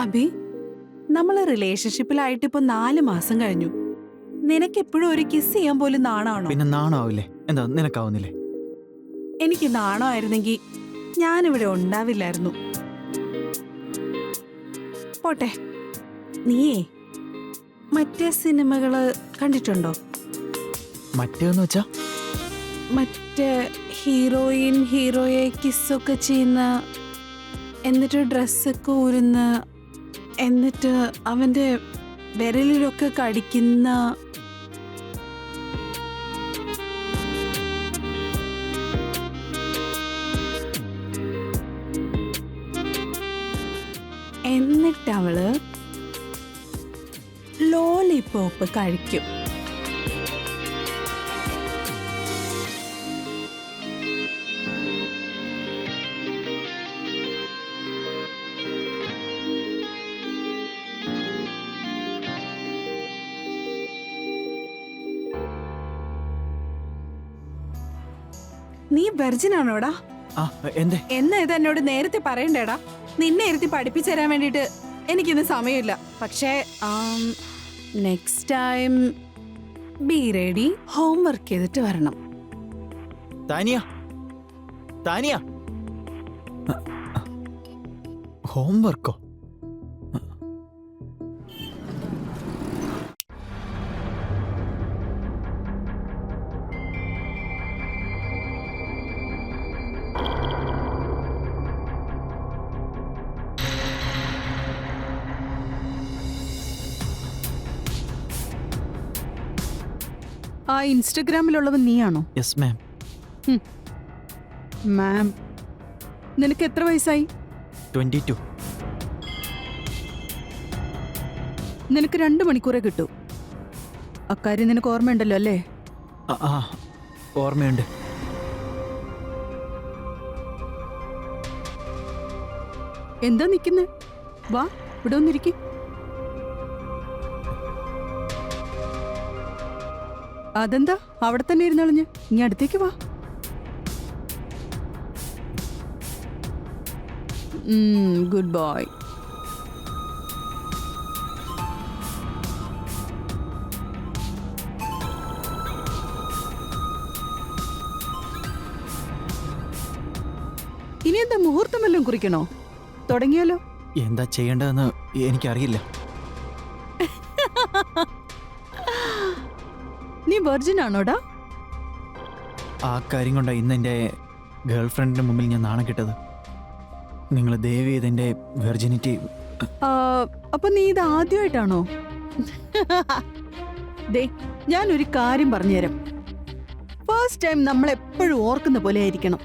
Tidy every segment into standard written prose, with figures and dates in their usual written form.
അഭി, നമ്മള് റിലേഷൻഷിപ്പിലായിട്ട് ഇപ്പൊ 4 മാസം കഴിഞ്ഞു. നിനക്ക് എപ്പോഴും ഒരു കിസ് ചെയ്യാൻ പോലും നാണാണോ? പിന്നെ നാണാവില്ലേ? എന്താ നിനക്കാവുന്നില്ലേ? എനിക്ക് നാണമായിരുന്നെങ്കിൽ ഞാനിവിടെ ഉണ്ടാവില്ലായിരുന്നു. പോട്ടെ, നീയേ മറ്റേ സിനിമകള് കണ്ടിട്ടുണ്ടോ? മറ്റേന്ന് വെച്ചാ? മറ്റേ ഹീറോയിൻ ഹീറോയെ കിസ്സൊക്കെ ചെയ്യുന്ന, എന്നിട്ട് ഡ്രസ്സൊക്കെ ഊരുന്ന, എന്നിട്ട് അവന്റെ വിരലിലൊക്കെ കടിക്കുന്ന. എന്നിട്ടവള് ലോലിപോപ്പ് കഴിക്കും. നീ വെർജിൻ ആണോടാ? ആ, എന്തേ? എന്നാ ഇത് എന്നോട് നേരത്തെ പറയണ്ടേടാ. നിന്നെ ഇരുത്തി പഠിപ്പിച്ചു തരാൻ വേണ്ടിട്ട് എനിക്കിന്ന് സമയമില്ല. പക്ഷേ next time be ready. Homework ചെയ്തിട്ട് വരണം. താനിയ, താനിയ, ഹോംവർക്കോ? ആ ഇൻസ്റ്റഗ്രാമിലുള്ളവൻ നീയാണോ? Yes ma'am. മാം, നിനക്ക് എത്ര വയസ്സായി? 22. നിനക്ക് 2 മണിക്കൂറേ കിട്ടൂ. അക്കാര്യം നിനക്ക് ഓർമ്മയുണ്ടല്ലോ അല്ലേ? ആ, ഓർമ്മയുണ്ട്. എന്താ നിക്കുന്നേ? വാ, ഇവിടെ ഒന്നിരിക്കും. അതെന്താ അവിടെ തന്നെ ഇരുന്നളിഞ്ഞ്? ഇനി അടുത്തേക്ക് വാ. Good boy. ഇനി എന്താ മുഹൂർത്തം വല്ലതും കുറിക്കണോ? തുടങ്ങിയാലോ? എന്താ ചെയ്യേണ്ടതെന്ന് എനിക്കറിയില്ല. നീ വെർജിൻ ആണോടാ? ആ കാര്യം കൊണ്ടാണ് ഇന്ന് എൻ്റെ ഗേൾ ഫ്രണ്ടിന്റെ മുമ്പിൽ ഞാൻ നാണം കിട്ടത്. നിങ്ങൾ ദയവ് ചെയ്ത് എൻ്റെ വെർജിനിറ്റി. അപ്പൊ നീ ഇത് ആദ്യമായിട്ടാണോ? ദേ, ഞാനൊരു കാര്യം പറഞ്ഞുതരാം. ഫസ്റ്റ് ടൈം നമ്മൾ എപ്പോഴും ഓർക്കുന്ന പോലെ ആയിരിക്കണം.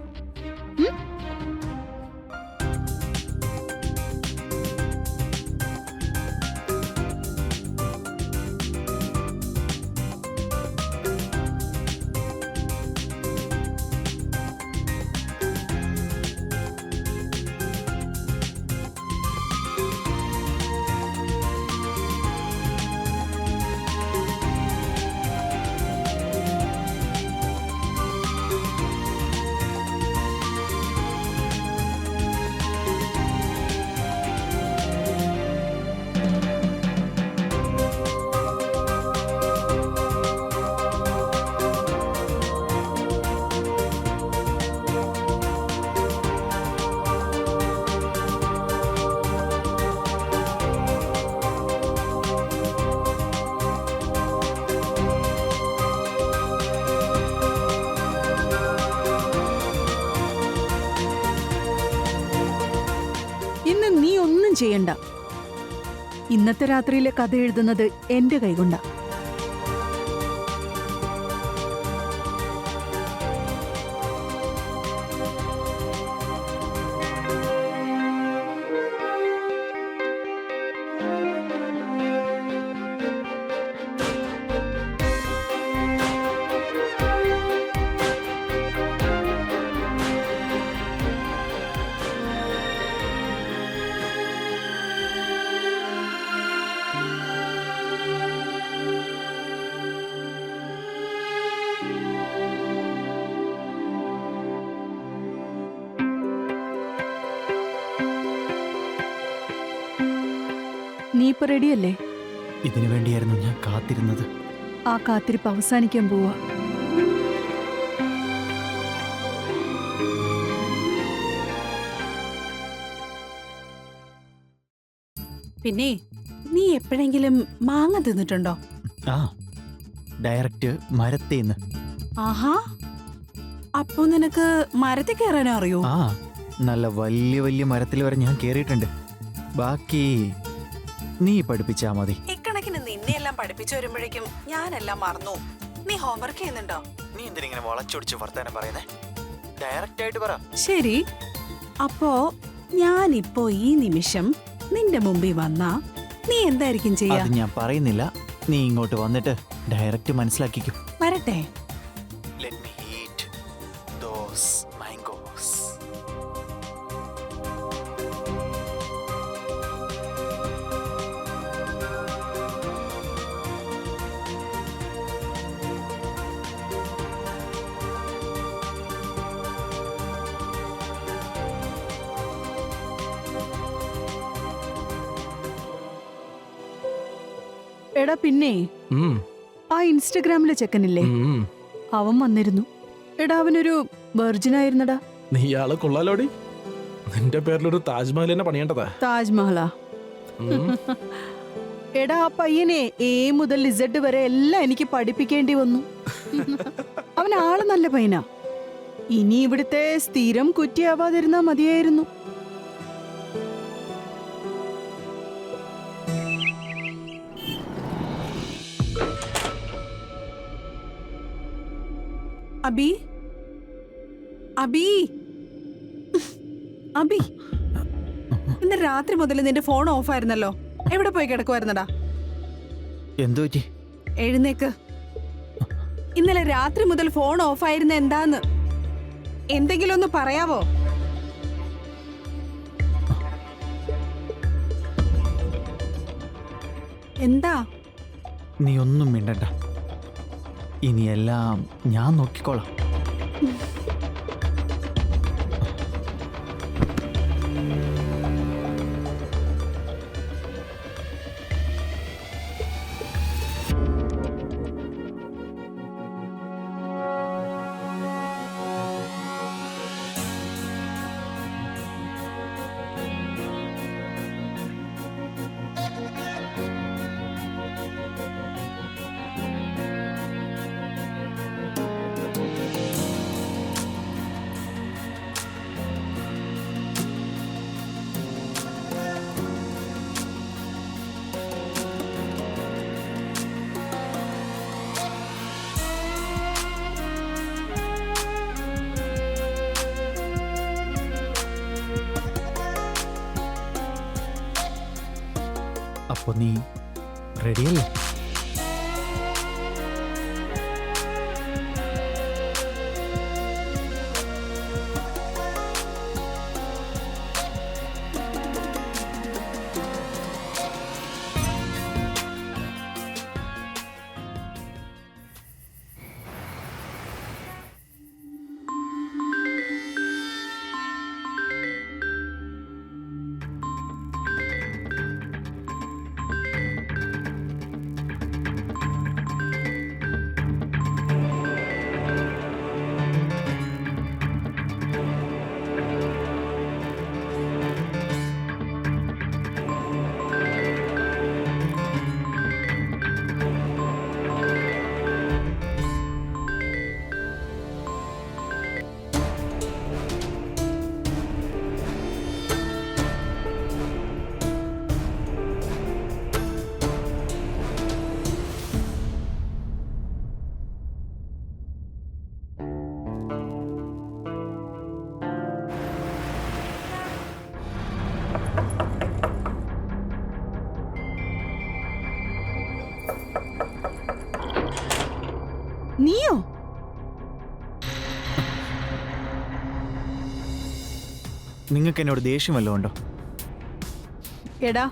ഇന്ന് നീ ഒന്നും ചെയ്യണ്ട. ഇന്നത്തെ രാത്രിയിലെ കഥ എഴുതുന്നത് എന്റെ കൈകൊണ്ടാ. ഇനിയിപ്പോ റെഡിയല്ലേ? ഇതിനു വേണ്ടിയായിരുന്നു ഞാൻ കാത്തിരുന്നത്. ആ കാത്തിരിപ്പ് അവസാനിക്കാൻ പോവാ. പിന്നെ നീ എപ്പോഴെങ്കിലും മാങ്ങ തിന്നിട്ടുണ്ടോ? ആ, ഡയറക്റ്റ് മരത്തേന്ന്. ആഹാ, അപ്പൊ നിനക്ക് മരത്തിൽ കയറാനോ അറിയോ? ആ, നല്ല വലിയ വലിയ മരത്തിൽ വരെ ഞാൻ കേറിയിട്ടുണ്ട്. ബാക്കി നീ പഠിപ്പിച്ചാ മതി. ഇക്കണക്കിന് നിന്നെയെല്ലാം പഠിപ്പിച്ചു വരുമ്പോഴേക്കും ഞാനെല്ലാം മറന്നു. നീ ഹോംവർക്ക് ചെയ്യുന്നുണ്ടോ? നീ എന്തിനിങ്ങനെ വളച്ചൊടിച്ച് വർത്താനം പറയുന്നേ? ഡയറക്റ്റ് ആയിട്ട് പറ. ശരി, അപ്പോ ഞാനിപ്പോ ഈ നിമിഷം നിന്റെ മുമ്പിൽ വന്നാ നീ എന്തായിരിക്കും ചെയ്യാ? അത് ഞാൻ പറയുന്നില്ല. നീ ഇങ്ങോട്ട് വന്നിട്ട് ഡയറക്റ്റ് മനസ്സിലാക്കിക്കും. വരട്ടെ. Let me eat those mangoes. എടാ പിന്നെ ഉം, ആ ഇൻസ്റ്റഗ്രാമിലെ ചെക്കനില്ലേ, ഉം. അവൻ വന്നിരുന്നു. എടാ അവനൊരു വെർജിൻ ആയിരുന്നടാ. നീ ഇയാള് കൊള്ളാലോടി. നിന്റെ പേരിലൊരു താജ്മഹൽ തന്നെ പണിയേണ്ടതാ. താജ്മഹലാ? ഉം. എടാ ആ പയ്യനെ എ മുതൽ ഇസഡ് വരെ എല്ലാം എനിക്ക് പഠിപ്പിക്കേണ്ടി വന്നു. അവൻ ആള് നല്ല പയ്യനാ. ഇനി ഇവിടുത്തെ സ്ഥിരം കുറ്റിയാവാതിരുന്നാ മതിയായിരുന്നു. അബി, അബി, അബി, ഇന്ന് രാത്രി മുതൽ നിന്റെ ഫോൺ ഓഫ് ആയിരുന്നല്ലോ. എവിടെ പോയി കിടക്കുവായിരുന്നടാ? എന്തു പറ്റി? എഴുന്നേക്ക്. ഇന്നലെ രാത്രി മുതൽ ഫോൺ ഓഫ് ആയിരുന്ന എന്താന്ന് എന്തെങ്കിലും ഒന്ന് പറയാവോ? എന്താ? നീ ഒന്നും മിണ്ടണ്ട. ഇനിയെല്ലാം ഞാൻ നോക്കിക്കോളാം. അപ്പൊ നീ റെഡിയല്ലേ? നീയോ? നിങ്ങൾക്ക് എന്നോട് ദേഷ്യം വല്ലതും ഉണ്ടോ? എടാ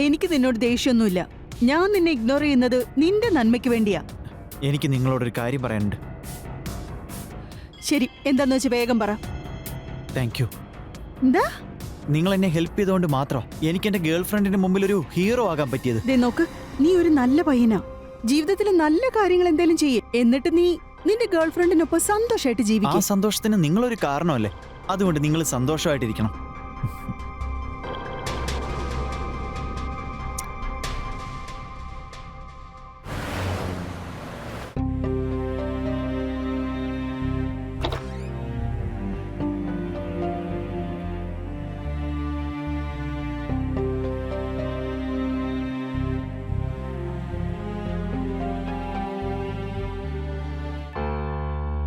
എനിക്ക് നിന്നോട് ദേഷ്യമൊന്നുമില്ല. ഞാൻ നിന്നെ ഇഗ്നോർ ചെയ്യുന്നത് നിന്റെ നന്മയ്ക്ക് വേണ്ടിയാ. എനിക്ക് നിങ്ങളോടൊരു കാര്യം പറയാനുണ്ട്. ശരി, എന്താന്ന് വെച്ച് വേഗം പറ. Thank you. എന്താ? നിങ്ങൾ എന്നെ ഹെൽപ്പ് ചെയ്തുകൊണ്ട് മാത്രം എനിക്ക് എന്റെ ഗേൾ ഫ്രണ്ടിന്റെ മുമ്പിൽ ഒരു ഹീറോ ആകാൻ പറ്റിയത്. ദേ നോക്ക്, നീ ഒരു നല്ല പയ്യനാ. ജീവിതത്തിൽ നല്ല കാര്യങ്ങൾ എന്തേലും ചെയ്യേ, എന്നിട്ട് നീ നിന്റെ ഗേൾ ഫ്രണ്ടിനൊപ്പം സന്തോഷമായിട്ട് ആ ജീവിക്കും. സന്തോഷത്തിന് നിങ്ങളൊരു കാരണമല്ലേ, അതുകൊണ്ട് നിങ്ങൾ സന്തോഷമായിട്ടിരിക്കണം.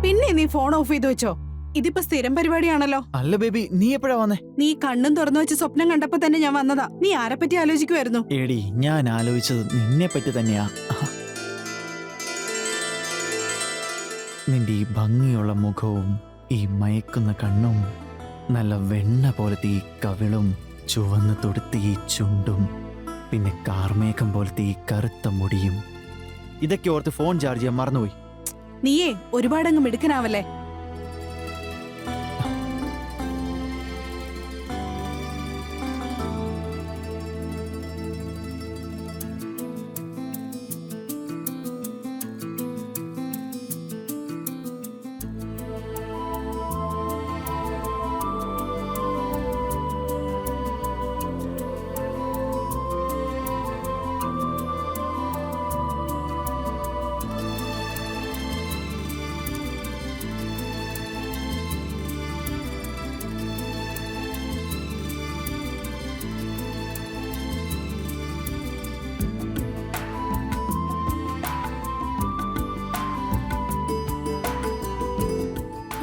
പിന്നെ നീ ഫോൺ ഓഫ് ചെയ്ത് വെച്ചോ? ഇതിപ്പോ സ്ഥിരം പരിപാടിയാണല്ലോ. അല്ല ബേബി, നീ എപ്പോഴാ വന്നേ? നീ കണ്ണും തുറന്നു വെച്ച് സ്വപ്നം കണ്ടപ്പോ തന്നെ ഞാൻ വന്നതാ. നീ ആരെപ്പറ്റി ആലോചിക്കുമായിരുന്നു? എടി, ഞാൻ ആലോചിച്ചത് നിന്നെ പറ്റി തന്നെയാ. നിന്റെ ഈ ഭംഗിയുള്ള മുഖവും ഈ മയക്കുന്ന കണ്ണും നല്ല വെണ്ണ പോലത്തെ ഈ കവിളും ചുവന്ന് തൊടുത്ത ഈ ചുണ്ടും പിന്നെ കാർമേഘം പോലത്തെ ഈ കറുത്ത മുടിയും ഇതൊക്കെ ഓർത്ത് ഫോൺ ചാർജ് ചെയ്യാൻ മറന്നുപോയി. നീയേ ഒരുപാടങ്ങ് മിടുക്കനാവല്ലേ.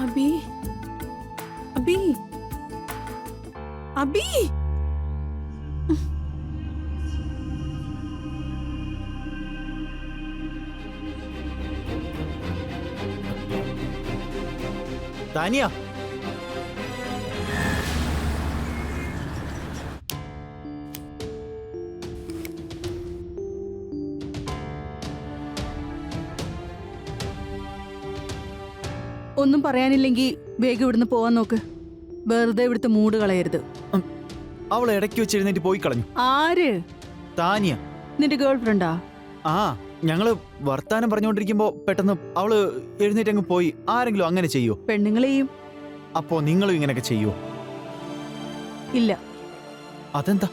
അബി, അബി, അബി. താനിയ, ഒന്നും പറയാനില്ലെങ്കിൽ വേഗം ഇവിടുന്ന് പോവാൻ നോക്ക്. വെറുതെ ഇവിടുത്തെ മൂഡ് കളയരുത്. അവൾ ഇടയ്ക്ക് വെച്ച് എഴുന്നേറ്റ് പോയി കളഞ്ഞു. ആര്? താനിയ. നിന്റെ ഗേൾ ഫ്രണ്ടാ? ആ, ഞങ്ങള് വർത്താനം പറഞ്ഞുകൊണ്ടിരിക്കുമ്പോ പെട്ടെന്ന് അവള് എഴുന്നേറ്റ് അങ്ങ് പോയി. ആരെങ്കിലും അങ്ങനെ ചെയ്യോ? പെണ്ണുങ്ങളെയും. അപ്പോ നിങ്ങളും ഇങ്ങനെയൊക്കെ ചെയ്യോ? ഇല്ല. അതെന്താ?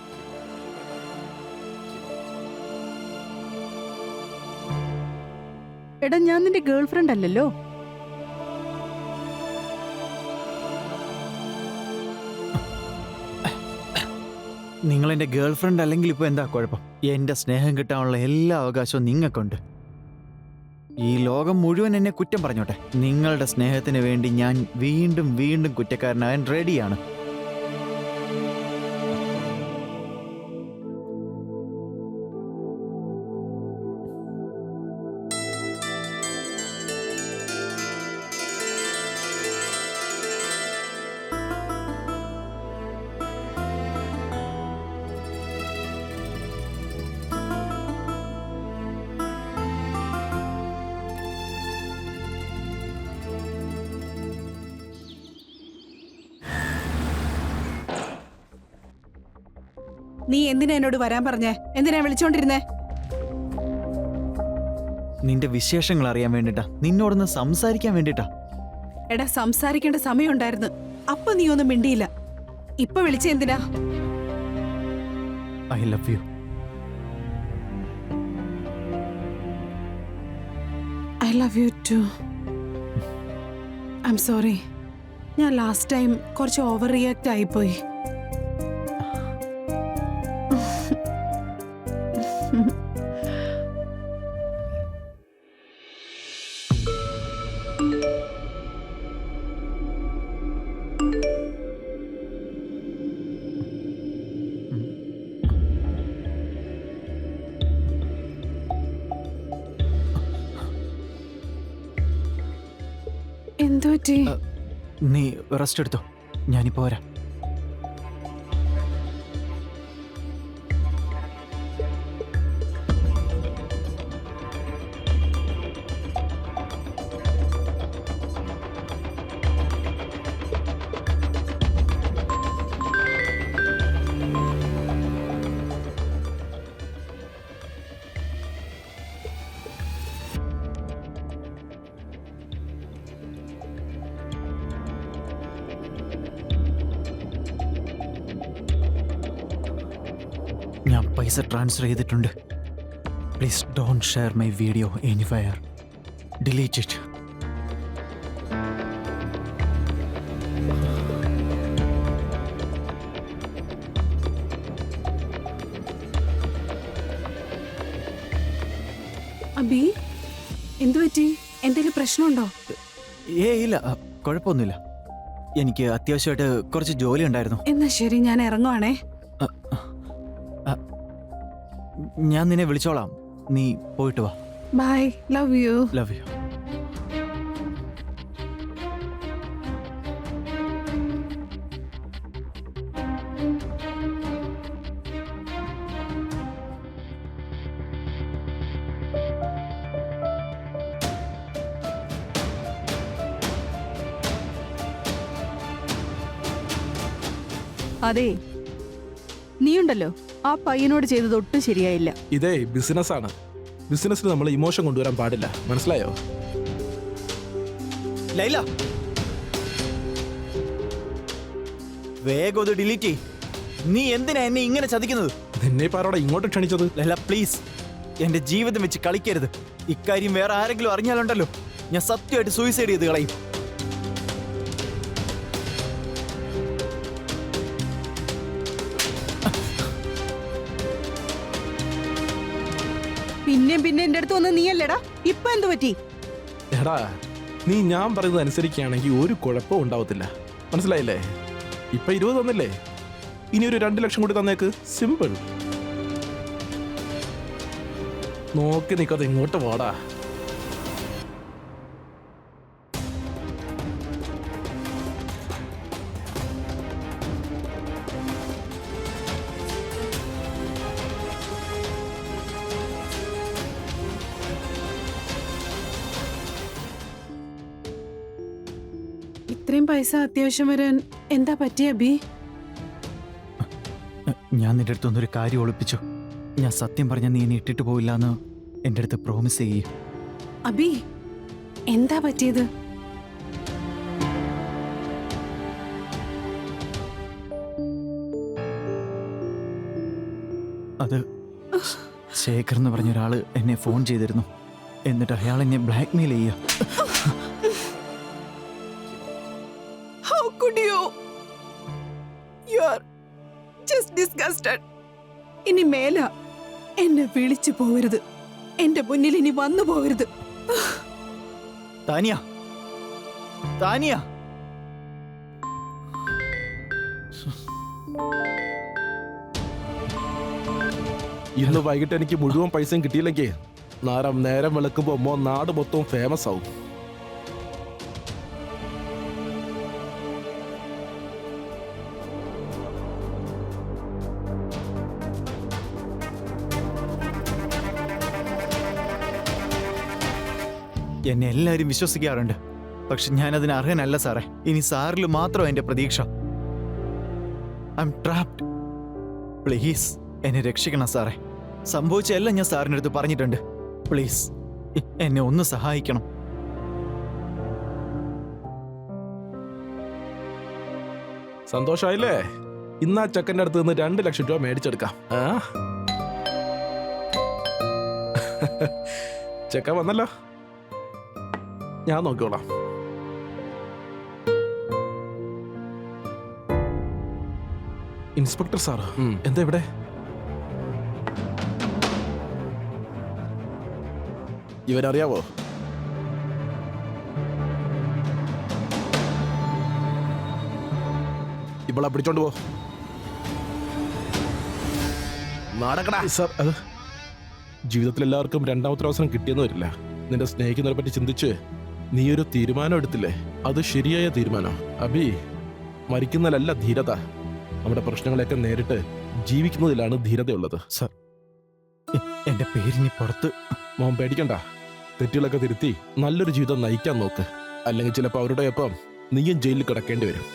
എടാ, ഞാൻ നിന്റെ ഗേൾ ഫ്രണ്ട് അല്ലല്ലോ. നിങ്ങൾ എന്റെ ഗേൾ ഫ്രണ്ട് അല്ലെങ്കിൽ ഇപ്പൊ എന്താ കുഴപ്പം? എന്റെ സ്നേഹം കിട്ടാനുള്ള എല്ലാ അവകാശവും നിങ്ങൾക്കുണ്ട്. ഈ ലോകം മുഴുവൻ എന്നെ കുറ്റം പറഞ്ഞോട്ടെ, നിങ്ങളുടെ സ്നേഹത്തിന് വേണ്ടി ഞാൻ വീണ്ടും വീണ്ടും കുറ്റക്കാരനാകാൻ റെഡിയാണ്. നീ എന്തിനാ എന്നോട് വരാൻ പറഞ്ഞേ? എന്തിനാ വിളിച്ചോണ്ടിരുന്നേ? നിന്റെ വിശേഷങ്ങൾ അറിയാൻ വേണ്ടിട്ടാ, നിന്നോടൊന്ന് സംസാരിക്കാൻ വേണ്ടിട്ടാ. എടാ, സംസാരിക്കേണ്ട സമയമുണ്ടായിരുന്നു. അപ്പൊ നീ ഒന്നും മിണ്ടിയില്ല. ഇപ്പൊ വിളിച്ച എന്തിനാ? I love you. I love you too. I'm sorry. ഞാൻ ലാസ്റ്റ് ടൈം കുറച്ച് ഓവർ റിയാക്ട് ആയിപ്പോയി. എന്തോ പറ്റി? നീ റെസ്റ്റ് എടുത്തോ, ഞാനിപ്പോ വരാം. ഞാൻ പൈസ ട്രാൻസ്ഫർ ചെയ്തിട്ടുണ്ട്. Please don't share my video anywhere. Delete it. Abi, എന്തു പറ്റി? എന്തെങ്കിലും പ്രശ്നമുണ്ടോ? ഇല്ല, കുഴപ്പമൊന്നുമില്ല. എനിക്ക് അത്യാവശ്യമായിട്ട് കുറച്ച് ജോലി ഉണ്ടായിരുന്നു. എന്നാ ശരി, ഞാൻ ഇറങ്ങുവാണേ. ഞാൻ നിന്നെ വിളിച്ചോളാം, നീ പോയിട്ട് വാ. Bye, love you. Love you. അതെ, നീയുണ്ടല്ലോ ആ പയ്യനോട് ചെയ്തത് ഒട്ടും ശരിയായില്ല. ഇതേ ബിസിനസ്സാണ്. ബിസിനസ്സിൽ നമ്മൾ ഇമോഷൻ കൊണ്ടുവരാൻ പാടില്ല, മനസ്സിലായോ? ലൈല, വേഗം അത് ഡിലീറ്റ് ചെയ്. നീ എന്തിനാ എന്നെ ഇങ്ങനെ ചതിക്കുന്നത്? നിന്നെ ഇപ്പൊ ആരോടാ ഇങ്ങോട്ട് ക്ഷണിച്ചത്? ലൈല പ്ലീസ്, എന്റെ ജീവിതം വെച്ച് കളിക്കരുത്. ഇക്കാര്യം വേറെ ആരെങ്കിലും അറിഞ്ഞാലുണ്ടല്ലോ, ഞാൻ സത്യമായിട്ട് സൂയിസൈഡ് ചെയ്ത് കളയും. പിന്നെ എന്റെ അടുത്ത് വന്ന് നീയല്ലേടാ, ഇപ്പൊ എന്തു പറ്റി? എടാ, നീ ഞാൻ പറയുന്നത് അനുസരിക്കുകയാണെങ്കിൽ ഒരു കുഴപ്പവും ഉണ്ടാവത്തില്ല, മനസ്സിലായില്ലേ? ഇപ്പൊ 20 തന്നില്ലേ, ഇനി ഒരു 2 ലക്ഷം കൂടി തന്നേക്ക്. സിമ്പിൾ. നോക്കി നിൽക്കാതെ ഇങ്ങോട്ട് വാടാ. ഇത്രയും പൈസ അത്യാവശ്യം വരാൻ എന്താ പറ്റിയ അബി? ഞാൻ നിന്റെ അടുത്തൊന്നൊരു കാര്യം ഒളിപ്പിച്ചു. ഞാൻ സത്യം പറഞ്ഞ നീ എന്നെ ഇട്ടിട്ട് പോയില്ല എന്ന് എൻ്റെ അടുത്ത് പ്രോമിസ് ചെയ്യേ. അബി, എന്താ പറ്റിയത്? അത് ശേഖർ എന്ന് പറഞ്ഞ ഒരാള് എന്നെ ഫോൺ ചെയ്തിരുന്നു. എന്നിട്ട് അയാൾ എന്നെ ബ്ലാക്ക്മെയിൽ ചെയ്യുക. How could you? You are just disgusted. ഇനി മേല എന്നെ വിളിച്ചു പോവരുത്, എന്റെ മുന്നിൽ ഇനി വന്നു പോവരുത്. താനിയ, താനിയ. ഇന്ന് വൈകിട്ട് എനിക്ക് മുഴുവൻ പൈസയും കിട്ടിയില്ലെങ്കിൽ നേരം വെളുക്കുമ്പോ നാട് മൊത്തവും ഫേമസ് ആവും. എന്നെ എല്ലാവരും വിശ്വസിക്കാറുണ്ട്, പക്ഷെ ഞാൻ അതിന് അർഹനല്ല സാറേ. ഇനി സാറിൽ മാത്രം എന്റെ പ്രതീക്ഷ. I M trapped. പ്ലീസ് എന്നെ രക്ഷിക്കണം സാറേ. സംഭവിച്ച എല്ലാം ഞാൻ സാറിൻ്റെ അടുത്ത് പറഞ്ഞിട്ടുണ്ട്. പ്ലീസ് എന്നെ ഒന്ന് സഹായിക്കണം. സന്തോഷായില്ലേ? ഇന്ന് ആ ചെക്കൻ്റെ അടുത്ത് നിന്ന് 2 ലക്ഷം രൂപ മേടിച്ചെടുക്കാം. ചെക്കൻ വന്നല്ലോ, ഞാൻ നോക്കിക്കോളാം. ഇൻസ്പെക്ടർ സാർ എന്താ ഇവിടെ? ഇവരറിയാവോ? ഇവളെ പിടിച്ചോണ്ട് പോ. സാർ, അത് ജീവിതത്തിൽ എല്ലാവർക്കും രണ്ടാമത്തെ അവസരം കിട്ടിയെന്ന് വരില്ല. നിന്റെ സ്നേഹിക്കുന്നതിനെ പറ്റി ചിന്തിച്ച് നീ ഒരു തീരുമാനം എടുത്തില്ലേ, അത് ശരിയായ തീരുമാനം. അബി, മരിക്കുന്നതിലല്ല ധീരത, നമ്മുടെ പ്രശ്നങ്ങളെയൊക്കെ നേരിട്ട് ജീവിക്കുന്നതിലാണ് ധീരതയുള്ളത്. സർ, എന്റെ പേരിനി പുറത്ത്. മോൻ പേടിക്കണ്ട, തെറ്റുകളൊക്കെ തിരുത്തി നല്ലൊരു ജീവിതം നയിക്കാൻ നോക്ക്. അല്ലെങ്കിൽ ചിലപ്പോൾ അവരുടെ ഒപ്പം നീയും ജയിലിൽ കിടക്കേണ്ടി വരും.